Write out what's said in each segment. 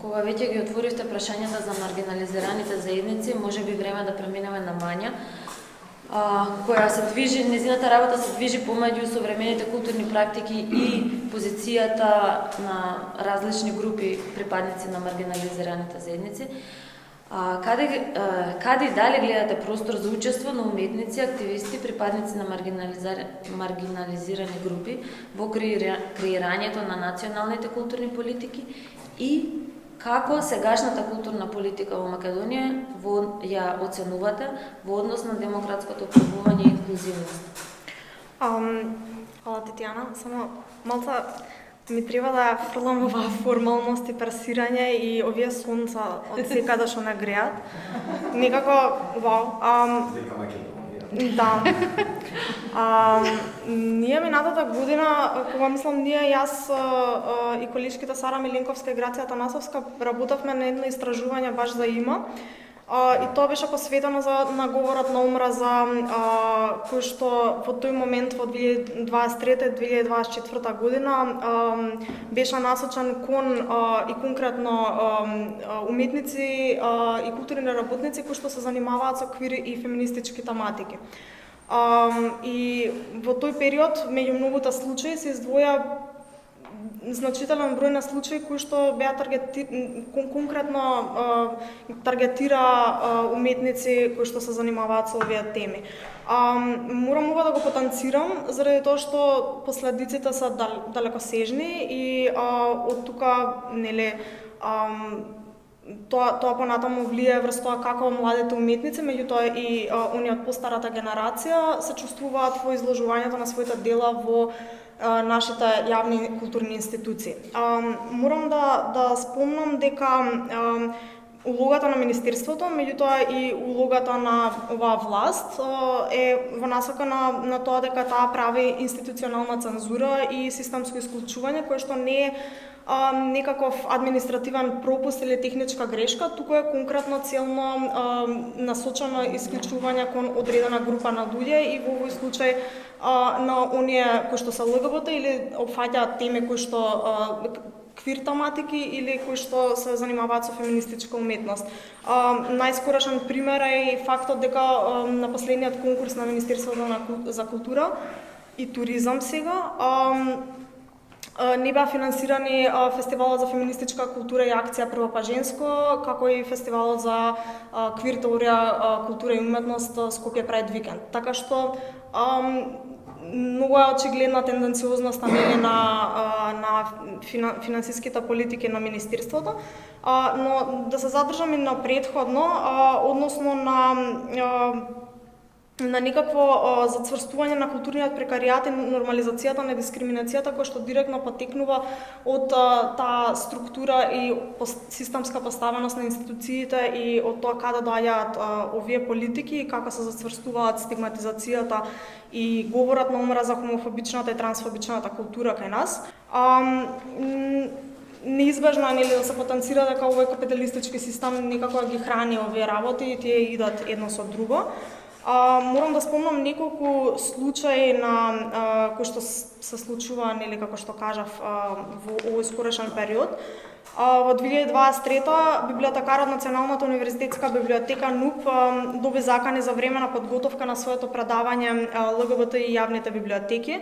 Кога веќе ги отворивте прашањата за маргинализираните заедници, може би време да преминеме на Мања, која се движи, незината работа се движи помеѓу современите културни практики и позицијата на различни групи припадници на маргинализираните заедници. Каде и дали гледате простор за учество на уметници, активисти, припадници на маргинализирани групи во креирањето на националните културни политики и како сегашната културна политика во Македонија ја оценувате во однос на демократското управување и инклузивност? Хвала, Тетјана. Само малца ми треба да фрлам оваа формалност и персирање и овие сонца од секаде што нагреат. Некако, вау. Да. Ние минатата година, кога мислам јас и колишките Сара Миленковска и Грација Атанасовска работевме на едно истражување баш за ИМА. И тоа беше посветено на говорот на омраза, кој што во тој момент во 2023-2024 година беше насочен кон и конкретно уметници и културни работници кои што се занимаваат со квир и феминистички тематики. И во тој период, меѓу многуте случаи, се издвоја значителен број на случаи кои што беа конкретно таргетира уметници кои што се занимаваат со овие теми. Морам ова да го потенцирам заради тоа што последиците се далекосежни и од тука тоа понатаму влие врз тоа како младите уметници, меѓутоа и оние од постарата генерација се чувствуваат во изложувањето на своите дела во нашите јавни културни институции. Морам да спомнам дека улогата на Министерството, меѓутоа и улогата на оваа власт е во насока на тоа дека таа прави институционална цензура и системско исклучување, кое што не е некаков административен пропуст или техничка грешка, туку е конкретно целно насочено исклучување кон одредена група на луѓе и во овој случај на оние кои што се ЛГБТ или опфаќаат теми кои што квир тематики или кои што се занимаваат со феминистичка уметност. Најскорошен пример е фактот дека на последниот конкурс на Министерството за култура и туризам сега не беа финансирани фестивалот за феминистичка култура и акција Прво па женско, како и фестивалот за квир теорија, култура и уметност Скопје Прайд викенд. Така што многу е очигледна тенденциозноста на финансиските политики на Министерството, но да се задржам и на претходно, односно на некакво зацврстување на културниот прекаријат и нормализацијата на дискриминацијата која што директно потекнува од таа структура и системска поставеност на институциите и од тоа каде доаѓаат овие политики и како се зацврстуваат стигматизацијата и говорот на омраза, хомофобичната и трансфобичната култура кај нас. Неизбежно е да се потенцира дека овој капиталистички систем некако ги храни овие работи и тие идат едно со друго. Морам да спомнам неколку случаи на кои што се случува, како што кажав, во овој скорошен период. Во 2023 библиотекарот Националната универзитетска библиотека НУП доби закани за време на подготовка на своето предавање ЛГБТ и јавните библиотеки.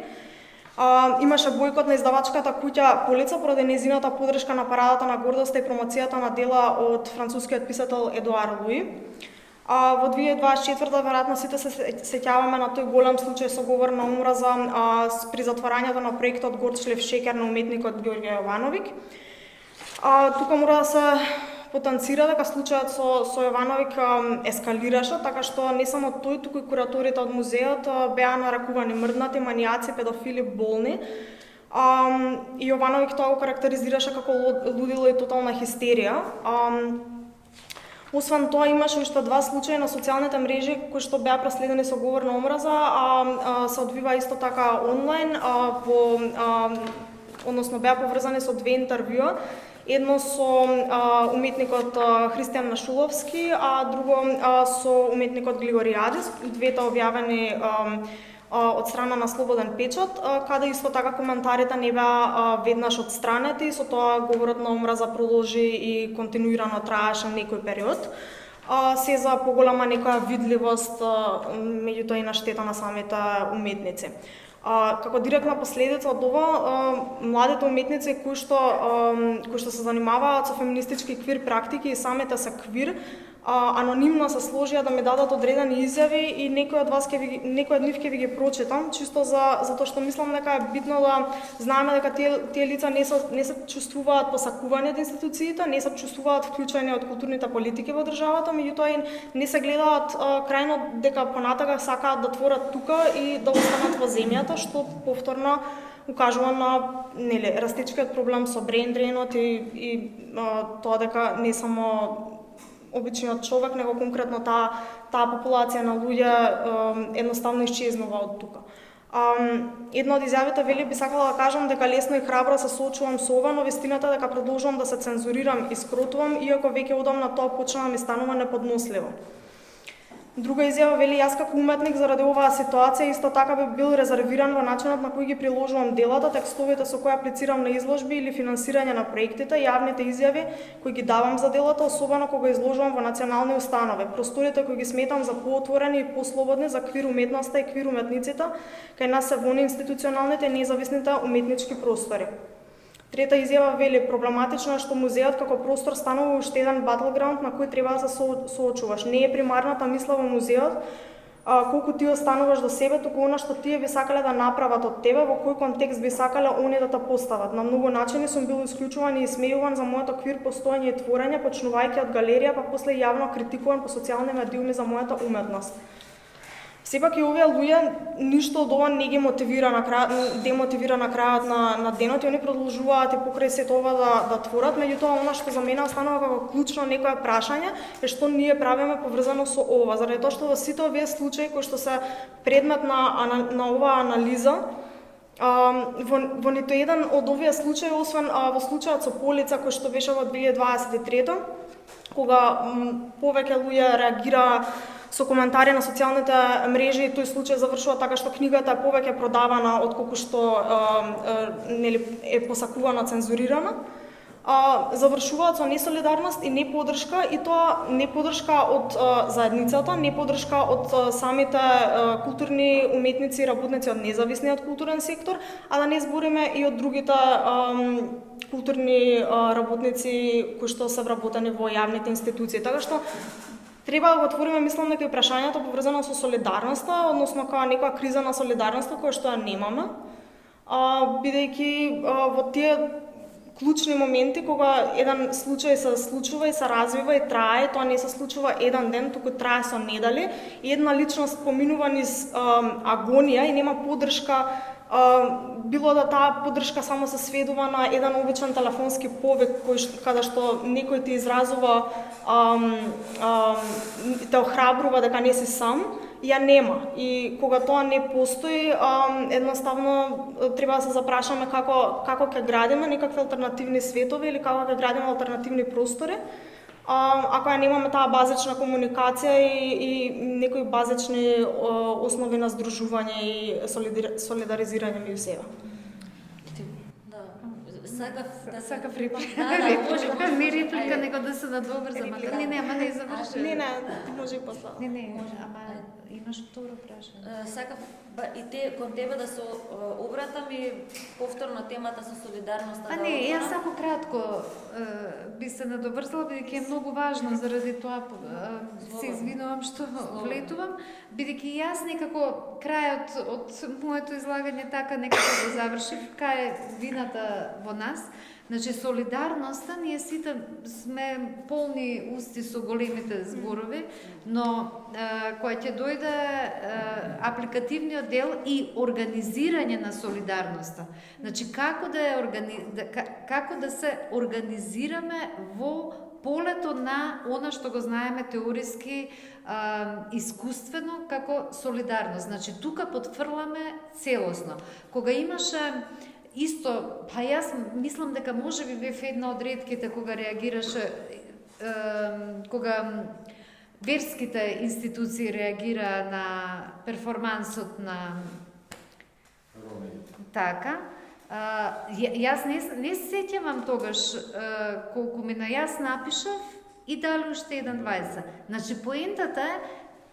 Имаше бојкот на издавачката куќа Полица поради незината подршка на парадата на гордоста и промоцијата на дела од францускиот писател Едуар Луи. Во 2024 веројатно сите се сеќаваме на тој голем случај со говор на омраза при затворањето на проектот Горчлив шеќер на уметникот Ѓорѓе Јовановиќ. Тука мора да се потенцира дека случајот со Јовановиќ ескалираше, така што не само тој, туку и кураторите од музеот беа нарекувани мрднати, манијаци, педофили, болни. И Јовановиќ тоа го карактеризираше како лудило и тотална хистерија. Освен тоа, имаше уште два случаи на социјалните мрежи кои што беа проследени со говор на омраза, се одвива исто така онлайн, односно беа поврзани со две интервјуа. Едно со уметникот Христијан Нашуловски, а друго со уметникот Глигори Адис, двете објавени од страна на Слободен печат, каде исто така коментарите не беа веднаш отстранети, со тоа говорот на омраза продолжи и континуирано траеше некој период. Се за поголема некоја видливост, меѓутоа и на штета на самите уметници. Како директна последица од ова, младите уметници кои што се занимаваат со феминистички квир практики и самите се квир, анонимно се сложија да ми дадат одредени изјави и некој од нив ќе ви ги прочитам, чисто затоа што мислам дека е битно да знаеме дека тие лица не се чувствуваат посакувани од институциите, не се чувствуваат вклучени од културните политики во државата, меѓутоа и не се гледаат крајно дека понатака сакаат да творат тука и да останат во земјата, што повторно укажува на растечкиот проблем со брейн дренот и тоа дека не само обичниот човек, него конкретно таа популација на луѓе едноставно исчезнува од тука. Една од изјавите вели би сакала да кажам дека лесно и храбро се соочувам со ова, но вистината дека продолжувам да се цензурирам и скротувам, иако веќе одамна тоа почна да ми станува неподносливо. Друга изјава вели јас како уметник заради оваа ситуација исто така би бил резервиран во начинот на кој ги приложувам делата, текстовите со кои аплицирам на изложби или финансирање на проектите, јавните изјави кои ги давам за делата, особено кога изложувам во национални установи, просторите кои ги сметам за поотворени и послободни за квир уметноста и квир уметниците, кај нас се вони институционалните и независните уметнички простори. Трета изјава вели проблематично е што музеот како простор станува уште еден батлграунд на кој треба да се соочуваш. Не е примарната мисла во музеот колку ти остануваш до себе, туку она што тие би сакале да направат од тебе, во кој контекст би сакале они да те постават. На многу начини сум бил исклучуван и исмејуван за моето квир постоење и творење, почнувајќи од галерија, па после јавно критикуван по социјални медиуми за мојата уметност. Сепак и овие луѓе ништо од ова не ги мотивира демотивира на крајот на денот и они продолжуваат и покрај сето ова да творат, меѓутоа она што за мене останува како клучно некое прашање е што ние правиме поврзано со ова, заради тоа што во сите овие случаи кои што се предмет на оваа анализа, во ниту еден од овие случаи, освен во случајот со Полица кој што беше во 2023, кога повеќе луѓе реагира со коментари на социјалните мрежи, тој случај завршува така што книгата е повеќе продавана отколку што е посакувана, цензурирана. Завршуваат со несолидарност и неподршка, и тоа неподршка од заедницата, неподршка од самите културни уметници и работници од независниот културен сектор, а да не збориме и од другите културни работници кои што се вработени во јавните институции. Така што треба да го отвориме, мислам дека и прашањето поврзано со солидарноста, односно као некоја криза на солидарноста која што ја немаме, бидејќи во тие клучни моменти кога еден случај се случува и се развива и трае, тоа не се случува еден ден, туку трае со недели, и една личност поминува низ агонија и нема поддршка, било да таа поддршка само се сведува на еден обичен телефонски повик каде што некој ти изразува, те охрабрува дека не си сам, ја нема. И кога тоа не постои, едноставно треба да се запрашаме како ќе градиме некакви алтернативни светови или како ќе градиме алтернативни простори, ако ја немаме таа базична комуникација и некои базични основи на здружување и солидаризирање меѓу себе. Сакав реплика. Не реплика, него да се надвобрзам. Не, ама не заврши. Не, може и после. Не, ама имаш второ прашање. Сакав и кон тебе да се обратам и повторно темата со солидарноста. Не, јас само кратко би се надоврзала, бидејќи е многу важно, заради тоа се извинувам што влетувам, бидејќи јас некако крајот од моето излагање така некако го завршив, кај е вината во нас. Значи, солидарноста, ние сите сме полни усти со големите зборови, но кој ќе дојде апликативниот дел и организирање на солидарноста. Значи, како да се организираме во полето на она што го знаеме теориски, искуствено како солидарност. Значи, тука потврламе целосно. Кога имаше исто, па јас мислам дека може би бев една од ретките кога реагираше, кога верските институции реагира на перформансот на така. Јас не сеќавам тогаш колку мина јас напишав и дали уште 1,20. Значи поентата е,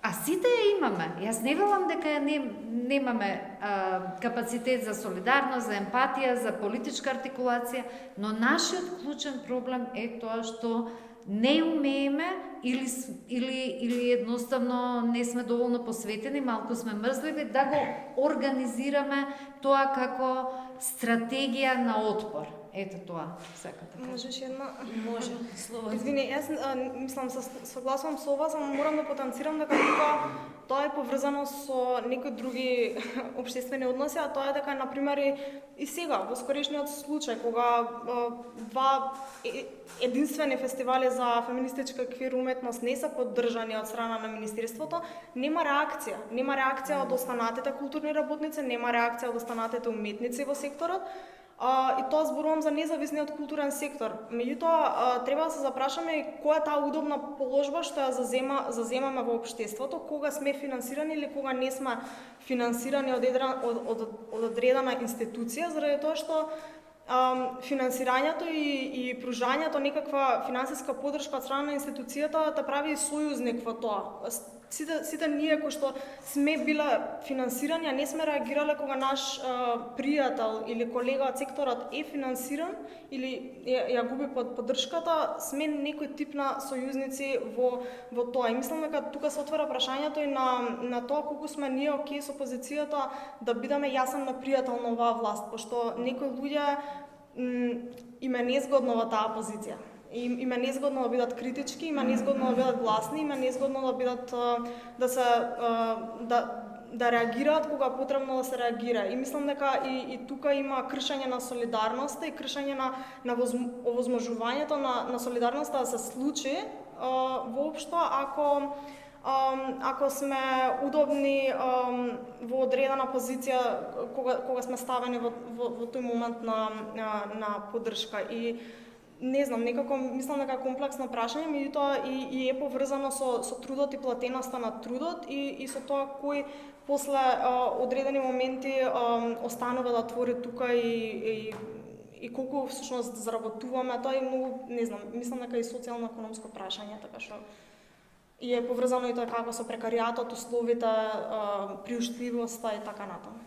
а сите ја имаме. Јас не велам дека немаме капацитет за солидарност, за емпатија, за политичка артикулација, но нашиот клучен проблем е тоа што не умееме или едноставно не сме доволно посветени, малку сме мрзливи да го организираме тоа како стратегија на отпор. Ето тоа, сакам да кажам. Можеш една? Може, слободно. Извини, јас мислам согласувам со ова, само морам да потенцирам дека тука тоа е поврзано со некои други општествени односи, а тоа е дека на пример и сега во скорешниот случај кога два единствени фестивали за феминистичка квир уметност не се поддржани од страна на Министерството, нема реакција од останатите културни работници, нема реакција од останатите уметници во секторот. И тоа зборувам за независниот културен сектор. Меѓутоа, треба да се запрашаме која е таа удобна положба што ја заземаме во општеството, кога сме финансирани или кога не сме финансирани од одредена институција, заради тоа што финансирањето и пружањето некаква финансиска поддршка од страна на институцијата те прави сојузник во тоа. Сите ние кои што сме биле финансирани, а не сме реагирале кога наш пријател или колега од секторот е финансиран или ја губи поддршката, сме некој тип на сојузници во тоа. И мислам дека тука се отвара прашањето и на тоа колку сме ние окей со позицијата да бидеме јасен на пријател на оваа власт, пошто некои луѓе им е незгодно во таа позиција. Им е незгодно да бидат критички, им е незгодно да бидат гласни, им е незгодно да бидат да реагираат кога е потребно да се реагира. И мислам дека и тука има кршење на солидарноста и кршење на овозможувањето на солидарноста да се случи воопшто ако сме удобни во одредена позиција кога сме ставени во тој момент на поддршка. И не знам, некако мислам дека е комплексно прашање, меѓутоа и е поврзано со трудот и платеноста на трудот и со тоа кој после одредени моменти останува да твори тука и колку всушност заработуваме. Тоа е многу, не знам, мислам дека е социјално-економско прашање, така што и е поврзано и тоа како со прекаријатот, условите, приуштливоста и така натаму.